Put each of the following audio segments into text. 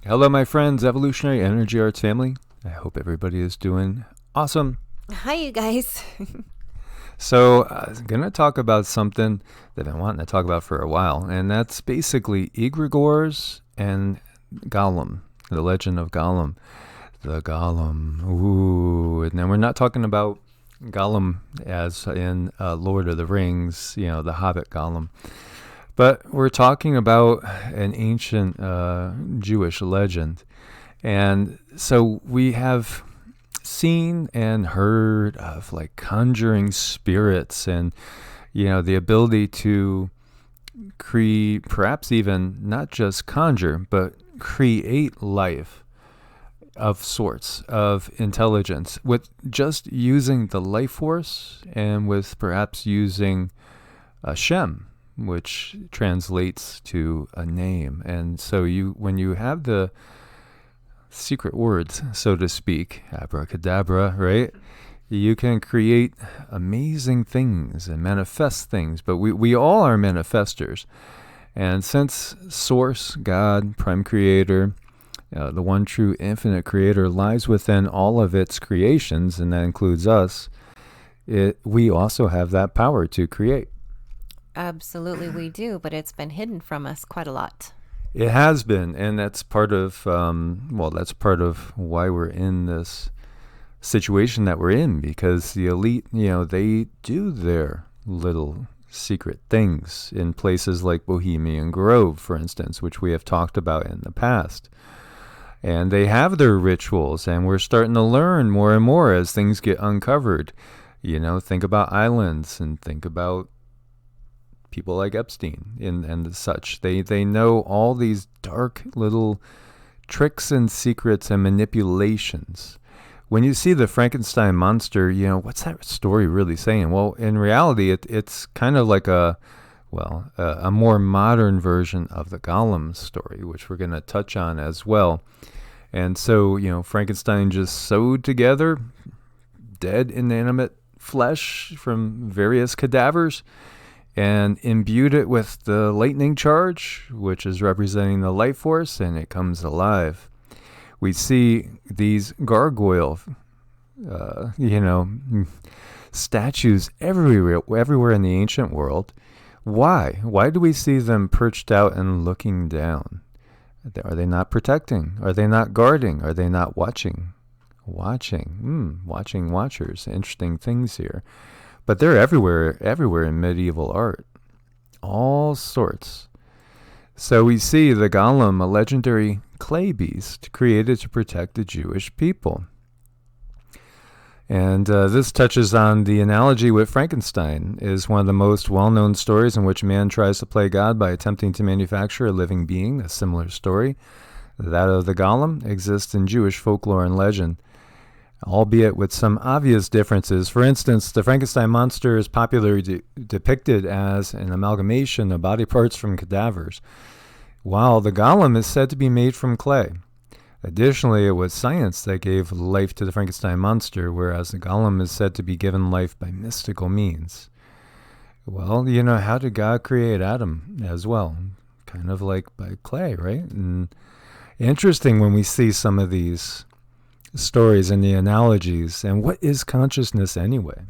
Hello, my friends, Evolutionary Energy Arts family. I hope everybody is doing awesome. Hi, you guys. So, I'm going to talk about something that I've been wanting to talk about for a while, and that's basically egregores and Golem, the legend of Golem. The Golem. Ooh. And then we're not talking about Golem as in Lord of the Rings, the Hobbit Golem. But we're talking about an ancient Jewish legend. And so we have seen and heard of like conjuring spirits and, the ability to create, perhaps even not just conjure, but create life of sorts of intelligence with just using the life force and with perhaps using a Shem, which translates to a name. And so when you have the secret words, so to speak, abracadabra, right? You can create amazing things and manifest things, but we all are manifestors. And since Source, God, Prime Creator, the one true infinite creator lies within all of its creations, and that includes us, we also have that power to create. Absolutely, we do, but it's been hidden from us quite a lot. It has been, and that's part of that's part of why we're in this situation that we're in, because the elite, they do their little secret things in places like Bohemian Grove, for instance, which we have talked about in the past. And they have their rituals, and we're starting to learn more and more as things get uncovered. Think about islands and think about people like Epstein and such. They know all these dark little tricks and secrets and manipulations. When you see the Frankenstein monster, what's that story really saying? Well, in reality, it's kind of like a more modern version of the Golem story, which we're going to touch on as well. And so, Frankenstein just sewed together dead inanimate flesh from various cadavers and imbued it with the lightning charge, which is representing the life force, and it comes alive. We see these gargoyle, statues everywhere in the ancient world. Why? Why do we see them perched out and looking down? Are they not protecting? Are they not guarding? Are they not watching? Watching watchers. Interesting things here. But they're everywhere in medieval art. All sorts. So we see the Golem, a legendary clay beast created to protect the Jewish people. And this touches on the analogy with Frankenstein, is one of the most well-known stories in which man tries to play God by attempting to manufacture a living being. A similar story, that of the Golem, exists in Jewish folklore and legend, albeit with some obvious differences. For instance, the Frankenstein monster is popularly depicted as an amalgamation of body parts from cadavers, while the Golem is said to be made from clay. Additionally, it was science that gave life to the Frankenstein monster, whereas the Golem is said to be given life by mystical means. Well, how did God create Adam as well? Kind of like by clay, right? And interesting when we see some of these stories and the analogies. And what is consciousness anyway?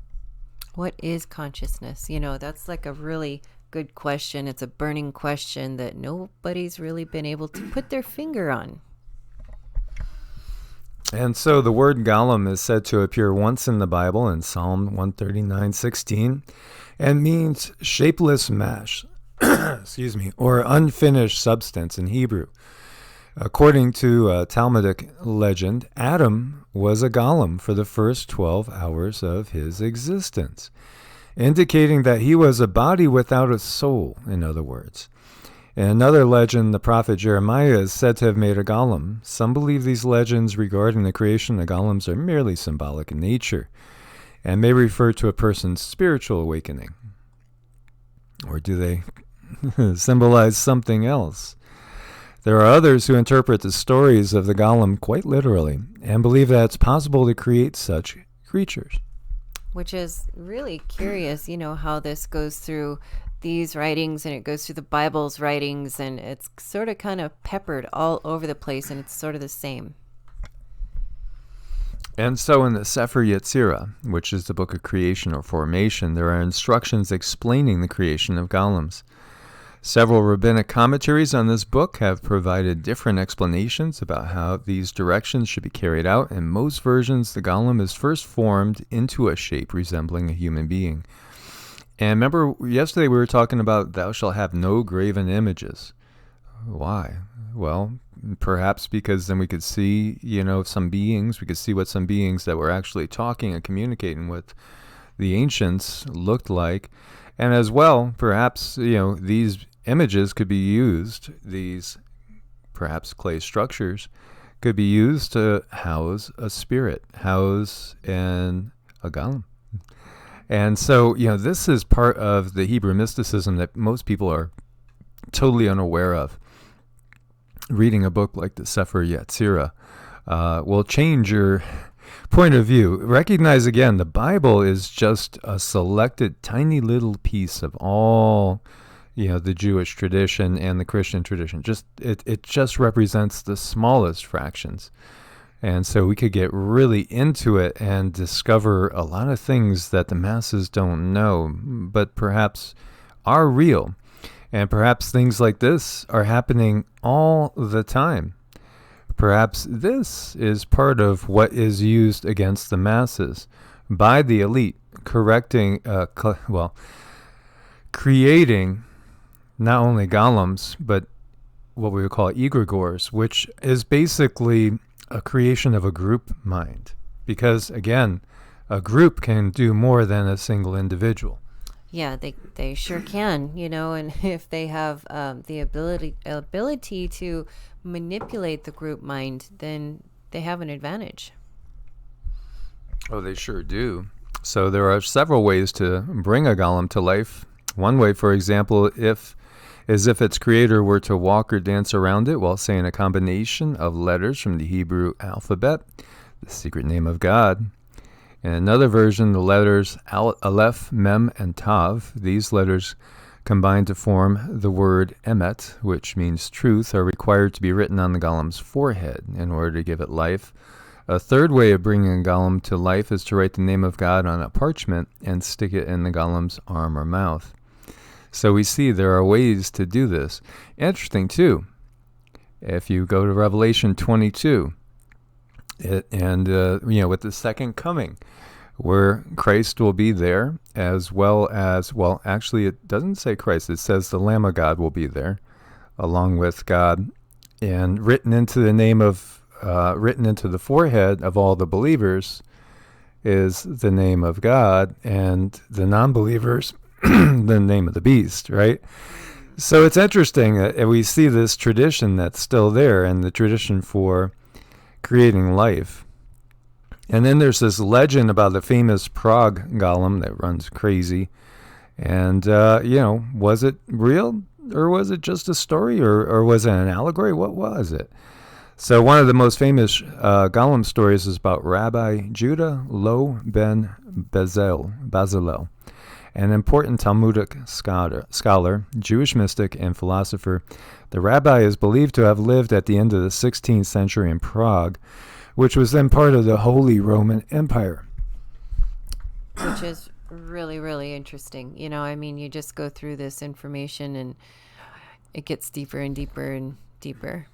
What is consciousness? That's like a really good question. It's a burning question that nobody's really been able to put their finger on. And so the word Golem is said to appear once in the Bible in Psalm 139:16 and means shapeless mass, or unfinished substance in Hebrew. According to Talmudic legend, Adam was a Golem for the first 12 hours of his existence, indicating that he was a body without a soul, in other words. In another legend, the prophet Jeremiah is said to have made a Golem. Some believe these legends regarding the creation of golems are merely symbolic in nature and may refer to a person's spiritual awakening. Or do they symbolize something else? There are others who interpret the stories of the Golem quite literally and believe that it's possible to create such creatures. Which is really curious, how this goes through these writings, and it goes through the Bible's writings, and it's sort of kind of peppered all over the place, and it's sort of the same. And so in the Sefer Yetzirah, which is the book of creation or formation, there are instructions explaining the creation of golems. Several rabbinic commentaries on this book have provided different explanations about how these directions should be carried out. In most versions, the golem is first formed into a shape resembling a human being. And remember, yesterday we were talking about thou shalt have no graven images. Why? Well, perhaps because then we could see, some beings, we could see what some beings that were actually talking and communicating with the ancients looked like. And as well, perhaps, these images could be used, these perhaps clay structures could be used to house a spirit, house a golem. And so, this is part of the Hebrew mysticism that most people are totally unaware of. Reading a book like the Sefer Yetzirah will change your point of view. Recognize again, the Bible is just a selected tiny little piece of all, the Jewish tradition and the Christian tradition. It just represents the smallest fractions. And so we could get really into it and discover a lot of things that the masses don't know, but perhaps are real. And perhaps things like this are happening all the time. Perhaps this is part of what is used against the masses by the elite, creating not only golems, but what we would call egregores, which is basically a creation of a group mind. Because, again, a group can do more than a single individual. Yeah, they sure can, and if they have the ability to manipulate the group mind, then they have an advantage. Oh, they sure do. So there are several ways to bring a golem to life. One way, for example, is if its creator were to walk or dance around it while saying a combination of letters from the Hebrew alphabet, the secret name of God. In another version, the letters Aleph, Mem, and Tav, these letters combined to form the word Emet, which means truth, are required to be written on the golem's forehead in order to give it life. A third way of bringing a golem to life is to write the name of God on a parchment and stick it in the golem's arm or mouth. So we see there are ways to do this. Interesting, too, if you go to Revelation 22, with the second coming, where Christ will be there, as well as, actually it doesn't say Christ, it says the Lamb of God will be there, along with God, and written into the forehead of all the believers is the name of God, and the non-believers, the name of the beast, right? So it's interesting that we see this tradition that's still there, and the tradition for creating life. And then there's this legend about the famous Prague Golem that runs crazy. And, was it real, or was it just a story, or was it an allegory? What was it? So one of the most famous Golem stories is about Rabbi Judah Lo ben Bezalel, an important Talmudic scholar, Jewish mystic, and philosopher. The rabbi is believed to have lived at the end of the 16th century in Prague, which was then part of the Holy Roman Empire. Which is really, really interesting. You just go through this information and it gets deeper and deeper and deeper.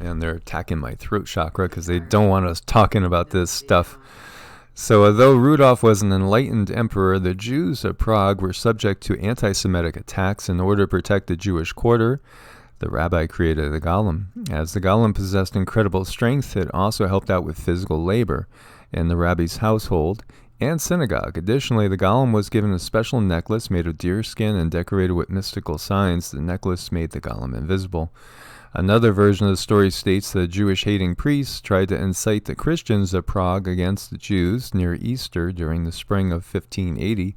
And they're attacking my throat chakra because they don't want us talking about this stuff. So although Rudolf was an enlightened emperor, the Jews of Prague were subject to anti-Semitic attacks. In order to protect the Jewish quarter, the rabbi created the golem. As the golem possessed incredible strength, it also helped out with physical labor in the rabbi's household and synagogue. Additionally, the golem was given a special necklace made of deer skin and decorated with mystical signs. The necklace made the golem invisible. Another version of the story states that Jewish-hating priests tried to incite the Christians of Prague against the Jews near Easter during the spring of 1580.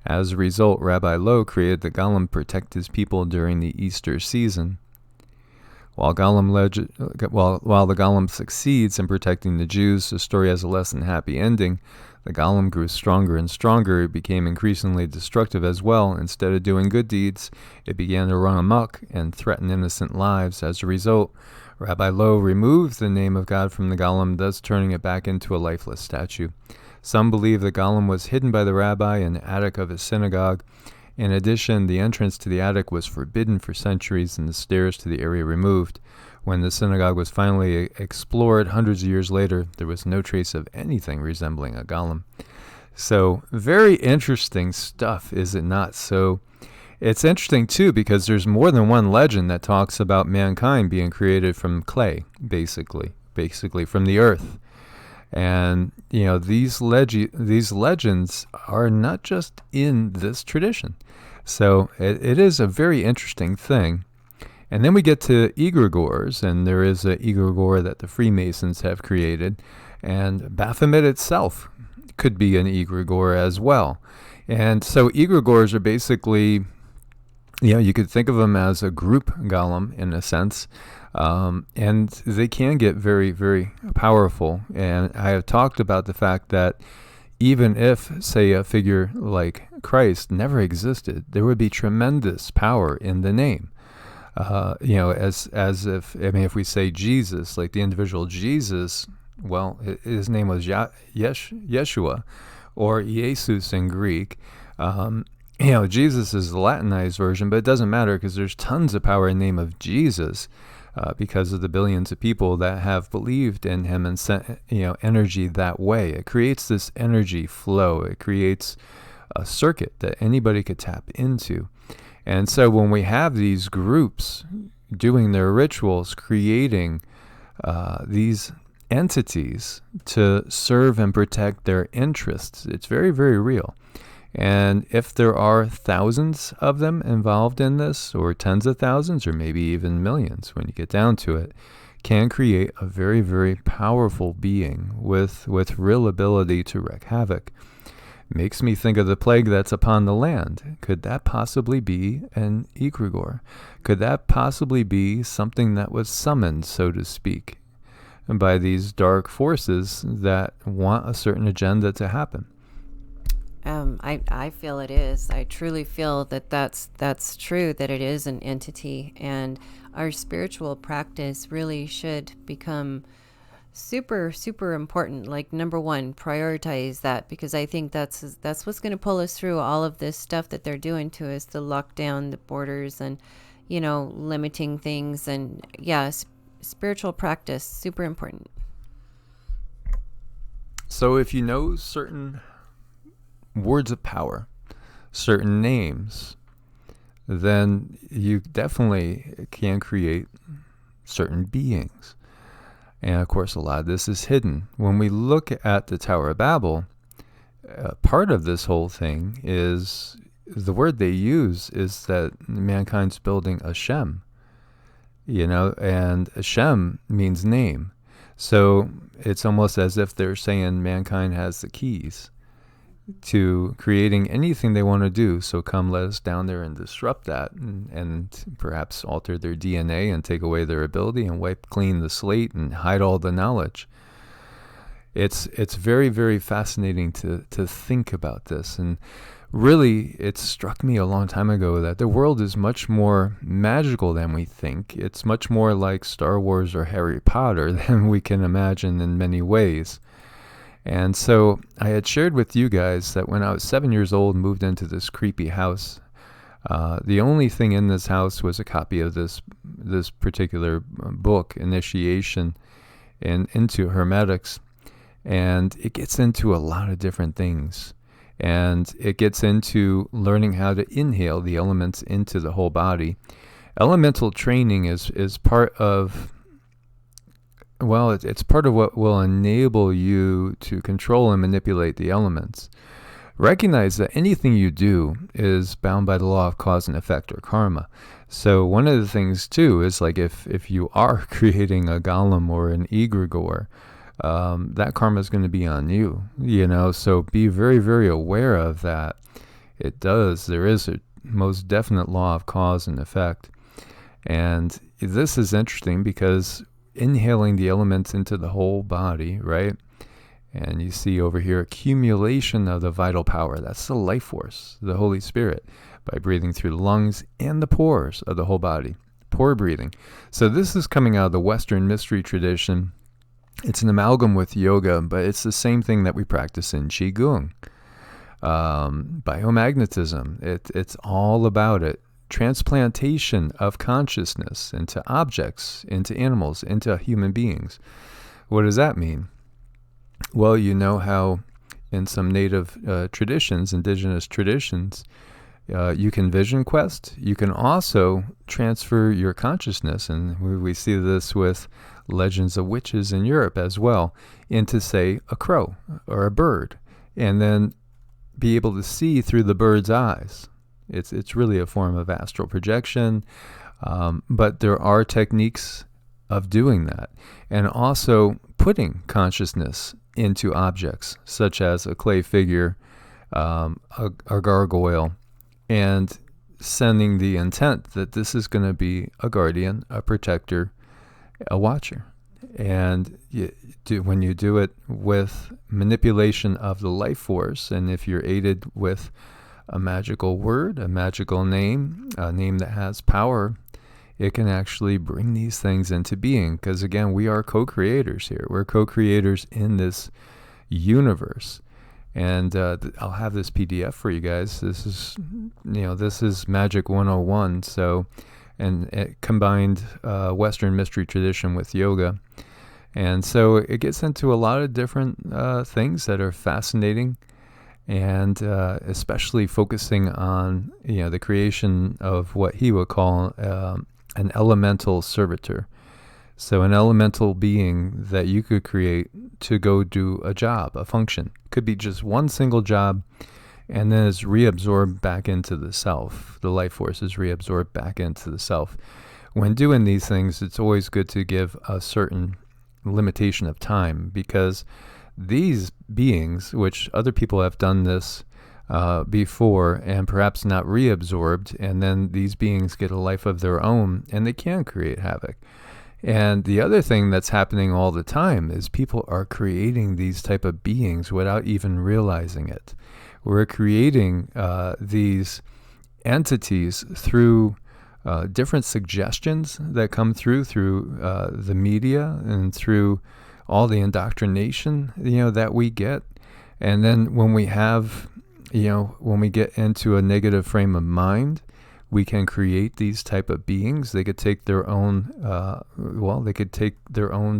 As a result, Rabbi Lo created the golem to protect his people during the Easter season. While while the Golem succeeds in protecting the Jews, the story has a less than happy ending. The Golem grew stronger and stronger. It became increasingly destructive as well. Instead of doing good deeds, it began to run amok and threaten innocent lives. As a result, Rabbi Lowe removed the name of God from the Golem, thus turning it back into a lifeless statue. Some believe the Golem was hidden by the rabbi in the attic of his synagogue. In addition, the entrance to the attic was forbidden for centuries and the stairs to the area removed. When the synagogue was finally explored hundreds of years later, there was no trace of anything resembling a golem. So, very interesting stuff, is it not? So, it's interesting, too, because there's more than one legend that talks about mankind being created from clay, basically from the earth. And, you know, these legends are not just in this tradition. So it is a very interesting thing. And then we get to egregores, and there is an egregore that the Freemasons have created. And Baphomet itself could be an egregore as well. And so egregores are basically, you know, you could think of them as a group golem in a sense. And they can get very, very powerful. And I have talked about the fact that even if, say, a figure like Christ never existed, there would be tremendous power in the name. You know, as if, I mean, if we say Jesus, like the individual Jesus, well, his name was Yeshua, or Jesus in Greek. You know, Jesus is the Latinized version, but it doesn't matter because there's tons of power in the name of Jesus. Because of the billions of people that have believed in him and sent, you know, energy that way. It creates this energy flow. It creates a circuit that anybody could tap into. And so when we have these groups doing their rituals, creating these entities to serve and protect their interests, it's very, very real. And if there are thousands of them involved in this, or tens of thousands, or maybe even millions when you get down to it, can create a very, very powerful being with real ability to wreak havoc. Makes me think of the plague that's upon the land. Could that possibly be an egregore? Could that possibly be something that was summoned, so to speak, by these dark forces that want a certain agenda to happen? I feel it is. I truly feel that that's true, that it is an entity, and our spiritual practice really should become super, super important. Like, number one, prioritize that, because I think that's what's going to pull us through all of this stuff that they're doing to us, the lockdown, the borders, and, you know, limiting things. And yeah, spiritual practice, super important. So if you know certain words of power, certain names, then you definitely can create certain beings. And of course, a lot of this is hidden. When we look at the Tower of Babel, part of this whole thing is the word they use is that mankind's building a Shem, you know, and Shem means name. So it's almost as if they're saying mankind has the keys to creating anything they want to do. So come, let us down there and disrupt that, and perhaps alter their DNA and take away their ability and wipe clean the slate and hide all the knowledge. It's very, very fascinating to think about this. And really, it struck me a long time ago that the world is much more magical than we think. It's much more like Star Wars or Harry Potter than we can imagine in many ways. And so I had shared with you guys that when I was 7 years old, moved into this creepy house. The only thing in this house was a copy of this particular book, Initiation into Hermetics. And it gets into a lot of different things. And it gets into learning how to inhale the elements into the whole body. Elemental training is part of, well, it's part of what will enable you to control and manipulate the elements. Recognize that anything you do is bound by the law of cause and effect, or karma. So one of the things too is, like, if you are creating a golem or an egregore, that karma is going to be on you, you know. So be very, very aware of that. There is a most definite law of cause and effect. And this is interesting because inhaling the elements into the whole body, right? And you see over here, accumulation of the vital power. That's the life force, the Holy Spirit, by breathing through the lungs and the pores of the whole body. Pore breathing. So this is coming out of the Western mystery tradition. It's an amalgam with yoga, but it's the same thing that we practice in QiGong. Biomagnetism. It's all about it. Transplantation of consciousness into objects, into animals, into human beings. What does that mean? Well, you know how in some native traditions, indigenous traditions, you can vision quest. You can also transfer your consciousness, and we see this with legends of witches in Europe as well, into, say, a crow or a bird, and then be able to see through the bird's eyes. It's really a form of astral projection, but there are techniques of doing that, and also putting consciousness into objects, such as a clay figure, a gargoyle, and sending the intent that this is going to be a guardian, a protector, a watcher. And when you do it with manipulation of the life force, and if you're aided with a magical word, a magical name, a name that has power, it can actually bring these things into being. Because again, we are co-creators here. We're co-creators in this universe. And I'll have this PDF for you guys. This is Magic 101. So, and it combined Western mystery tradition with yoga. And so it gets into a lot of different things that are fascinating, and especially focusing on the creation of what he would call an elemental servitor. So an elemental being that you could create to go do a job, a function. Could be just one single job, and then it's reabsorbed back into the self. The life force is reabsorbed back into the self. When doing these things, it's always good to give a certain limitation of time, because these beings, which other people have done this before and perhaps not reabsorbed, and then these beings get a life of their own and they can create havoc. And the other thing that's happening all the time is people are creating these type of beings without even realizing it. We're creating these entities through different suggestions that come through the media and through all the indoctrination that we get. And then when we have when we get into a negative frame of mind, we can create these type of beings. They could take their own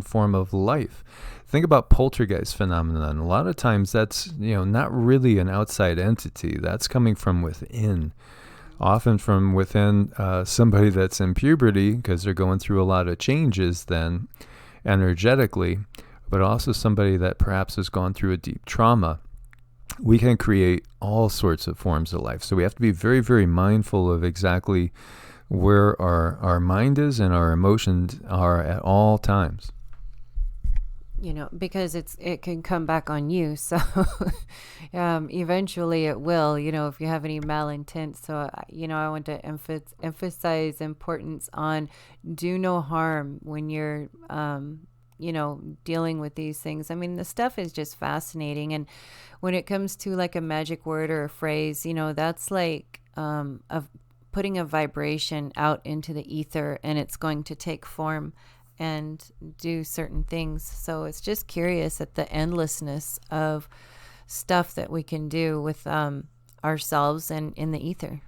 form of life. Think about poltergeist phenomenon. A lot of times that's not really an outside entity. That's coming from within. Often from within somebody that's in puberty, because they're going through a lot of changes then energetically, but also somebody that perhaps has gone through a deep trauma. We can create all sorts of forms of life. So we have to be very, very mindful of exactly where our mind is and our emotions are at all times. Because it can come back on you. So eventually it will, if you have any malintent. So, I want to emphasize importance on do no harm when you're, dealing with these things. I mean, the stuff is just fascinating. And when it comes to like a magic word or a phrase, that's like of putting a vibration out into the ether, and it's going to take form and do certain things. So it's just curious at the endlessness of stuff that we can do with ourselves and in the ether.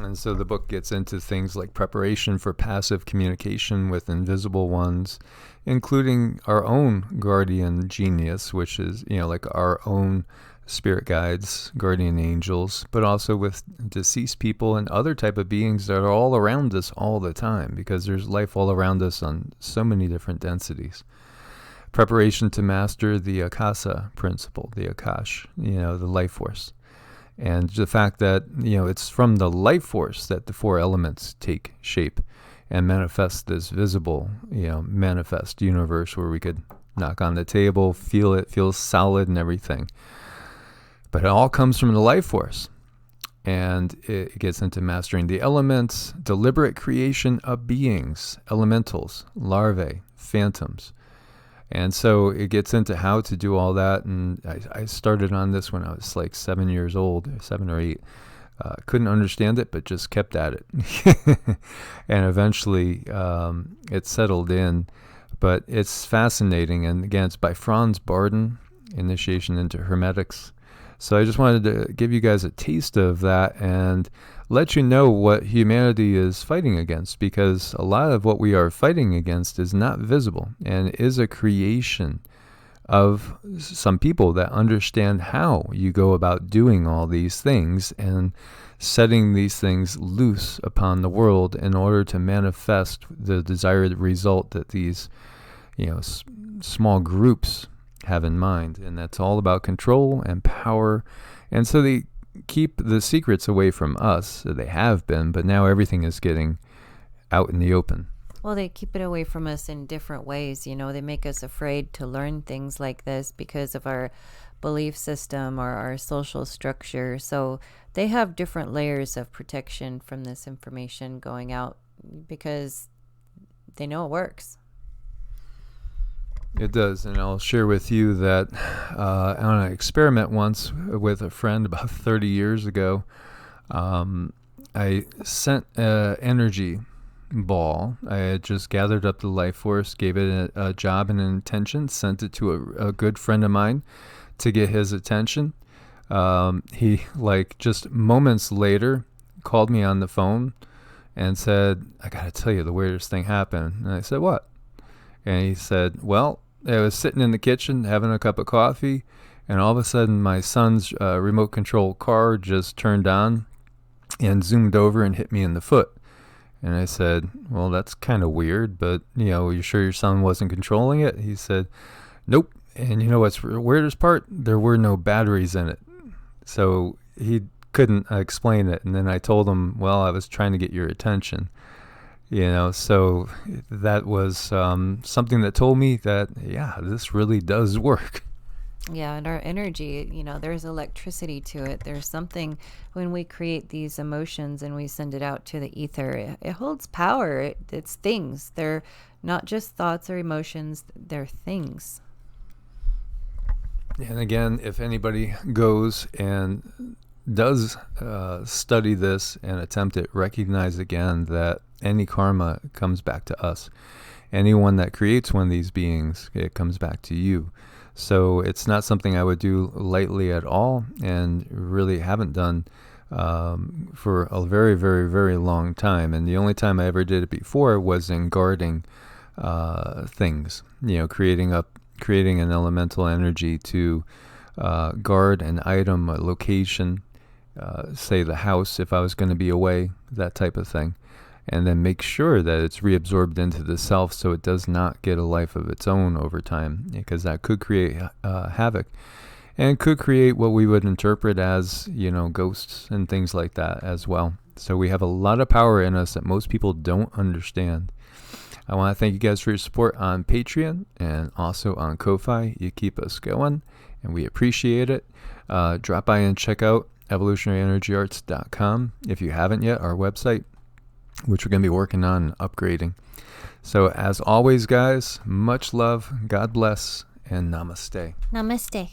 And so the book gets into things like preparation for passive communication with invisible ones, including our own guardian genius, which is, like our own spirit guides, guardian angels, but also with deceased people and other type of beings that are all around us all the time, because there's life all around us on so many different densities. Preparation to master the Akasa principle, the Akash, the life force. And the fact that, it's from the life force that the four elements take shape and manifest this visible, manifest universe where we could knock on the table, feel it, feels solid and everything. But it all comes from the life force. And it gets into mastering the elements, deliberate creation of beings, elementals, larvae, phantoms. And so it gets into how to do all that. And I started on this when I was like 7 years old, 7 or 8. Couldn't understand it, but just kept at it. And eventually it settled in. But it's fascinating. And again, it's by Franz Barden, Initiation into Hermetics. So I just wanted to give you guys a taste of that and let you know what humanity is fighting against, because a lot of what we are fighting against is not visible and is a creation of some people that understand how you go about doing all these things and setting these things loose upon the world in order to manifest the desired result that these, small groups have in mind. And that's all about control and power. And so they keep the secrets away from us. They have been, but now everything is getting out in the open. Well, they keep it away from us in different ways. They make us afraid to learn things like this because of our belief system or our social structure. So they have different layers of protection from this information going out because they know it works. It does, and I'll share with you that on an experiment once with a friend about 30 years ago, I sent an energy ball. I had just gathered up the life force, gave it a job and an intention, sent it to a good friend of mine to get his attention. He, just moments later, called me on the phone and said, "I got to tell you, the weirdest thing happened." And I said, "What?" And he said, "Well, I was sitting in the kitchen having a cup of coffee, and all of a sudden my son's remote control car just turned on and zoomed over and hit me in the foot." And I said, "Well, that's kind of weird, but, you sure your son wasn't controlling it?" He said, "Nope. And you know what's the weirdest part? There were no batteries in it." So he couldn't explain it. And then I told him, "Well, I was trying to get your attention." So that was something that told me that, yeah, this really does work. Yeah, and our energy, there's electricity to it. There's something when we create these emotions and we send it out to the ether, it holds power. It's things. They're not just thoughts or emotions, they're things. And again, if anybody goes and does study this and attempt it, recognize again that any karma comes back to us. Anyone that creates one of these beings, it comes back to you. So it's not something I would do lightly at all, and really haven't done for a very, very, very long time. And the only time I ever did it before was in guarding things, creating an elemental energy to guard an item, a location, say the house if I was going to be away, that type of thing. And then make sure that it's reabsorbed into the self so it does not get a life of its own over time, because that could create havoc and could create what we would interpret as, ghosts and things like that as well. So we have a lot of power in us that most people don't understand. I want to thank you guys for your support on Patreon and also on Ko-Fi. You keep us going, and we appreciate it. Drop by and check out evolutionaryenergyarts.com if you haven't yet, our website, which we're going to be working on upgrading. So as always, guys, much love, God bless, and namaste. Namaste.